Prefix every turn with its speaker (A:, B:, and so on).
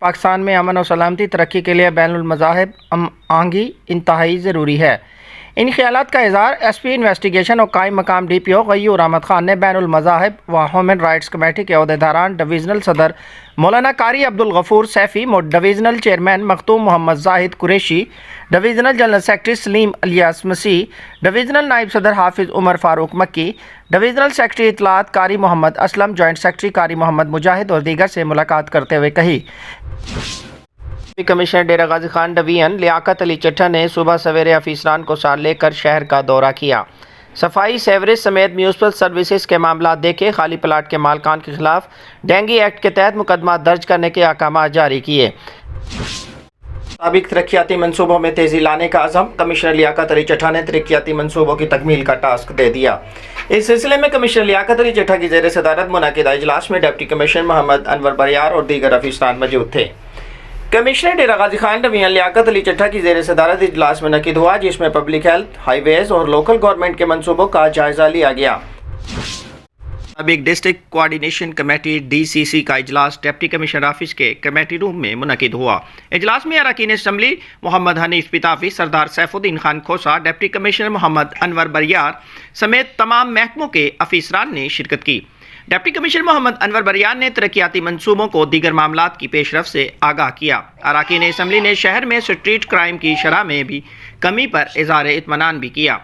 A: पाकिस्तान में अमन और सलामती तरक्की के लिए बैनुल मज़ाहिब आंगी इंतहाई ज़रूरी है। इन ख्यालात का इज़हार SP इन्वेस्टिगेशन और कायम मकाम DPO गयूर अहमद खान ने बैनुल मज़ाहिब व ह्यूमन राइट्स कमेटी के अहदेदारान डिवीज़नल सदर Maulana Qari Abdul Ghafoor Saifi, divisional chairman Makhdoom Mohammad Zahid Qureshi, divisional general secretary Saleem Ilyas Masih, divisional नायब सदर हाफिज़ उमर फारूक मक्की, डिवीज़नल सेक्रेटरी इत्तलात कारी मोहम्मद असलम, जॉइंट सेक्रेटरी कारी मोहम्मद मुजाहिद और दीगर से मुलाकात करते हुए कही। कमिश्नर डेरा गाजी खान डिवीजन लियाकत अली चट्टा ने सुबह सवेरे अफीसरान को साथ लेकर शहर का दौरा किया। सफाई, सेवरेज समेत म्यूनसिपल सर्विसेज के मामला देखे, खाली प्लाट के मालकान के खिलाफ डेंगी एक्ट के तहत मुकदमा दर्ज करने के अहकाम जारी किए। मुताबिक तरक्याती मनसूबों में तेज़ी लाने का अज़म, कमिश्नर लियाकत अली चट्टा ने तरक्याती मनसूबों की तकमील का टास्क दे दिया। इस सिलसिले में कमिश्नर लियाकत अली चट्टा की ज़ेर सदारत मुनअक़िदा इजलास में डिप्टी कमिश्नर मोहम्मद अनवर बरियार और दीगर अफीसरान मौजूद थे। कमिश्नर डेरा गाजी खान डिवीजन लियाकत अली चट्टा की ज़ेर सदारत इजलास मुनअक़िद हुआ, जिसमें पब्लिक हेल्थ, हाईवेज़ और लोकल गवर्नमेंट के मनसूबों का जायज़ा लिया गया। मुताबिक डिस्ट्रिक्ट कोऑर्डिनेशन कमेटी DCC का इजलास डिप्टी कमिश्नर ऑफिस के कमेटी रूम में मुनअक़िद हुआ। इजलास में अरकान असम्बली मोहम्मद हनीफ पिताफी, सरदार सैफुद्दीन खान खोसा, डिप्टी कमिश्नर मोहम्मद अनवर बरियार समेत तमाम महकमों के अफीसरान ने शिरकत की। डिप्टी कमिश्नर मोहम्मद अनवर बरियार ने तरक्याती मंसूबों को दीगर मामलात की पेशरफ से आगाह किया। अरकान असम्बली ने शहर में स्ट्रीट क्राइम की शरह में भी कमी पर इज़हार इत्मीनान भी किया।